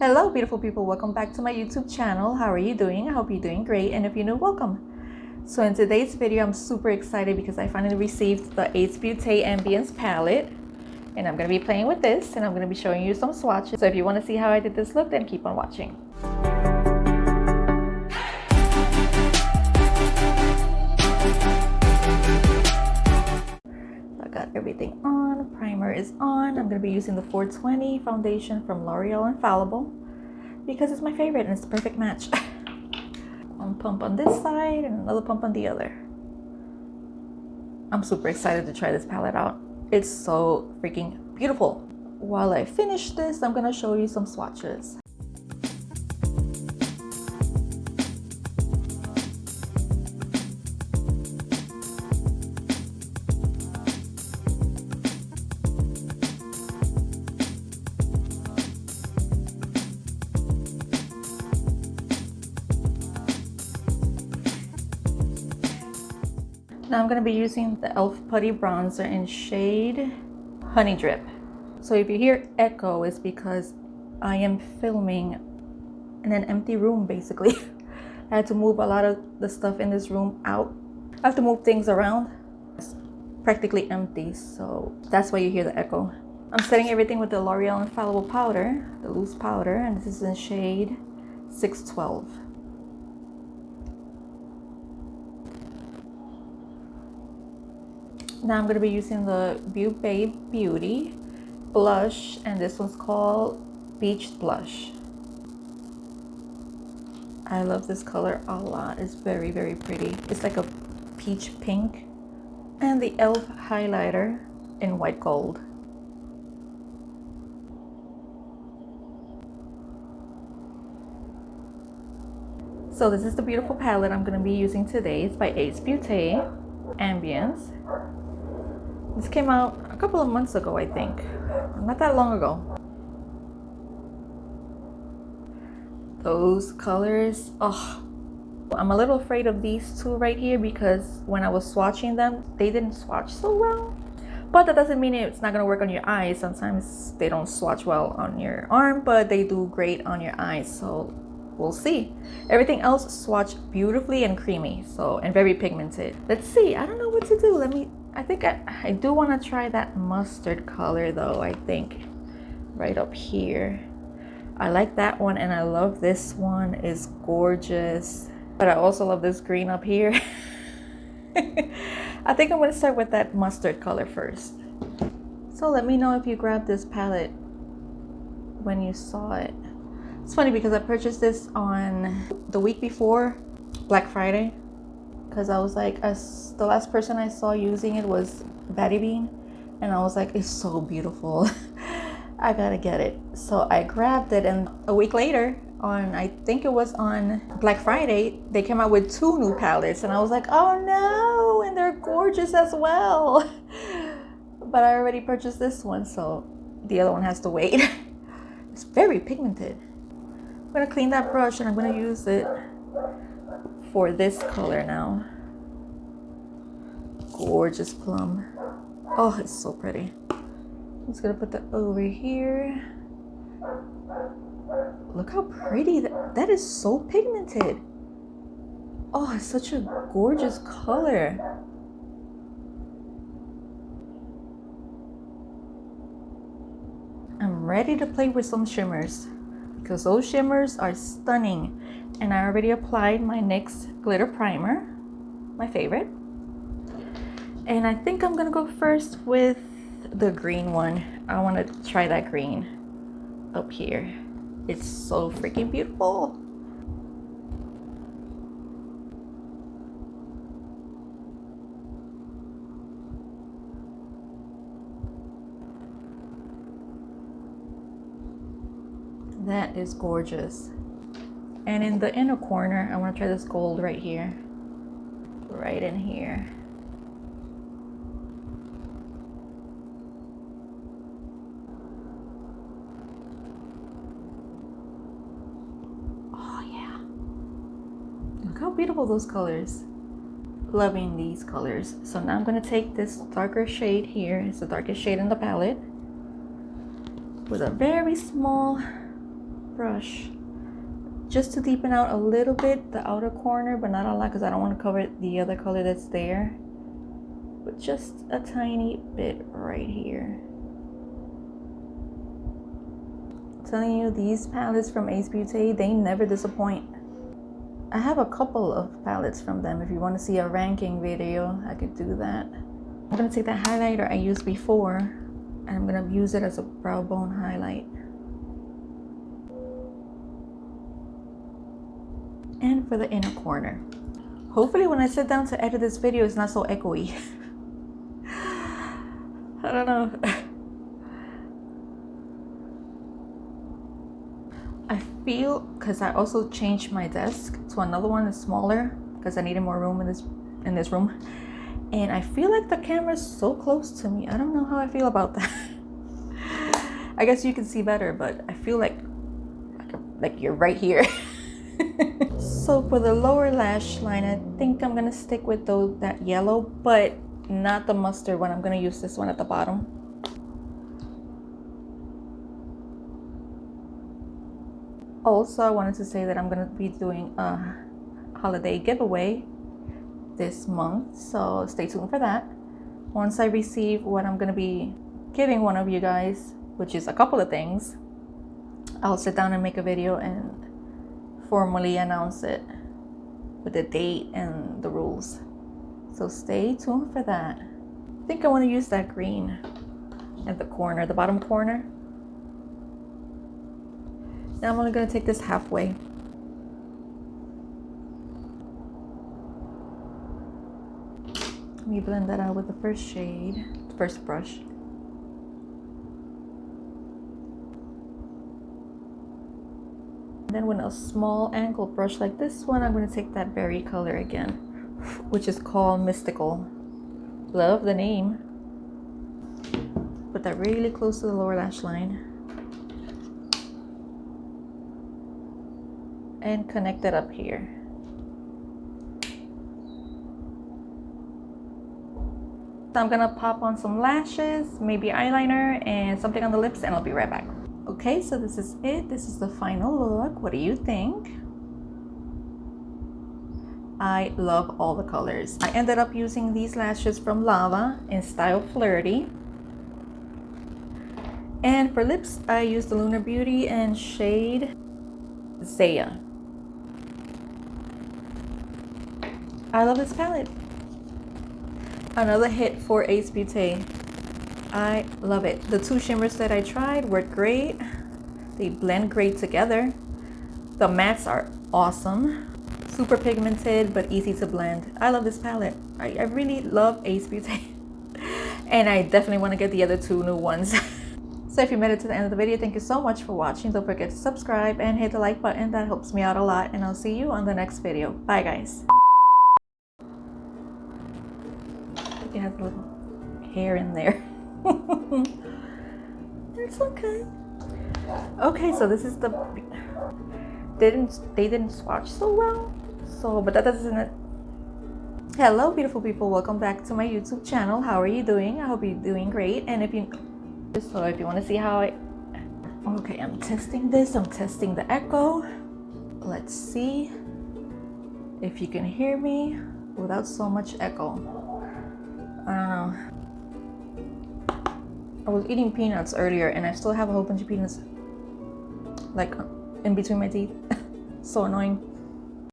Hello beautiful people, welcome back to my YouTube channel. How are you doing? I hope you're doing great, and if you're new, welcome. So in today's video, I'm super excited because I finally received the Beaute Ambiance palette, and I'm going to be playing with this, and I'm going to be showing you some swatches. So if you want to see how I did this look, then keep on watching. Got everything on. Primer is on. I'm going to be using the 420 foundation from L'Oreal Infallible because it's my favorite and it's the perfect match. One pump on this side and another pump on the other. I'm super excited to try this palette out. It's so freaking beautiful. While I finish this, I'm going to show you some swatches. Now I'm going to be using the e.l.f. Putty Bronzer in shade Honey Drip. So if you hear echo, it's because I am filming in an empty room basically. I had to move a lot of the stuff in this room out. I have to move things around. It's practically empty, so that's why you hear the echo. I'm setting everything with the L'Oreal Infallible powder, the loose powder, and this is in shade 612. Now I'm going to be using the Beaute Beauty blush, and this one's called Beach Blush. I love this color a lot. It's very, very pretty. It's like a peach pink. And the e.l.f. highlighter in white gold. So this is the beautiful palette I'm going to be using today. It's by Beaute Ambiance. This came out a couple of months ago, I think. Not that long ago. Those colors, oh, I'm a little afraid of these two right here because when I was swatching them, they didn't swatch so well. But that doesn't mean it's not gonna work on your eyes. Sometimes they don't swatch well on your arm, but they do great on your eyes. So we'll see. Everything else swatched beautifully and creamy, so, and very pigmented. Let's see. I don't know what to do. I think I do want to try that mustard color though. I think right up here. I like that one, and I love this one. Is gorgeous. But I also love this green up here. I think I'm going to start with that mustard color first. So let me know if you grabbed this palette when you saw it. It's funny because I purchased this on the week before Black Friday, because I was like, the last person I saw using it was Batty Bean, and I was like, it's so beautiful. I gotta get it. So I grabbed it, and a week later, I think it was on Black Friday, they came out with 2 new palettes, and I was like, oh no, and they're gorgeous as well. But I already purchased this one, so the other one has to wait. It's very pigmented. I'm gonna clean that brush, and I'm gonna use it for this color now. Gorgeous plum. Oh, it's so pretty. I'm just gonna put that over here. Look how pretty that is. So pigmented. Oh, it's such a gorgeous color. I'm ready to play with some shimmers because those shimmers are stunning. And I already applied my NYX glitter primer, my favorite. And I think I'm gonna go first with the green one. I want to try that green up here. It's so freaking beautiful. That is gorgeous. And in the inner corner, I want to try this gold right here. Right in here. Oh yeah. Look how beautiful those colors. Loving these colors. So now I'm going to take this darker shade here. It's the darkest shade in the palette. With a very small brush just to deepen out a little bit the outer corner, but not a lot because I don't want to cover the other color that's there, but just a tiny bit right here. I'm telling you, these palettes from Ace Beaute, they never disappoint. I have a couple of palettes from them. If you want to see a ranking video, I could do that. I'm going to take that highlighter I used before and I'm going to use it as a brow bone highlight. And for the inner corner. Hopefully when I sit down to edit this video, it's not so echoey. I don't know. I feel, because I also changed my desk to another one that's smaller because I needed more room in this room. And I feel like the camera's so close to me. I don't know how I feel about that. I guess you can see better, but I feel like you're right here. So for the lower lash line, I think I'm gonna stick with that yellow, but not the mustard one. I'm gonna use this one at the bottom. Also, I wanted to say that I'm gonna be doing a holiday giveaway this month, so stay tuned for that. Once I receive what I'm gonna be giving one of you guys, which is a couple of things, I'll sit down and make a video and formally announce it with the date and the rules. So stay tuned for that. I think I want to use that green at the corner, the bottom corner. Now I'm only going to take this halfway. Let me blend that out with the first shade, the first brush. Then with a small angle brush like this one, I'm going to take that berry color again, which is called Mystical. Love the name. Put that really close to the lower lash line. And connect it up here. So I'm going to pop on some lashes, maybe eyeliner, and something on the lips, and I'll be right back. Okay, so this is it. This is the final look. What do you think? I love all the colors. I ended up using these lashes from Lava in style Flirty. And for lips, I used the Lunar Beauty and shade Zaya. I love this palette. Another hit for Ace Beaute. I love it. The two shimmers that I tried worked great. They blend great together. The mattes are awesome. Super pigmented, but easy to blend. I love this palette. I really love Ace Beaute. And I definitely want to get the other two new ones. So if you made it to the end of the video, thank you so much for watching. Don't forget to subscribe and hit the like button. That helps me out a lot. And I'll see you on the next video. Bye, guys. It has a little hair in there. It's okay. Okay, so this is the they didn't swatch so well, so but that doesn't. Hello beautiful people, welcome back to my YouTube channel. How are you doing? I hope you're doing great. And if you want to see how okay, I'm testing this. I'm testing the echo. Let's see if you can hear me without so much echo. I don't know. I was eating peanuts earlier and I still have a whole bunch of peanuts like in between my teeth. So annoying.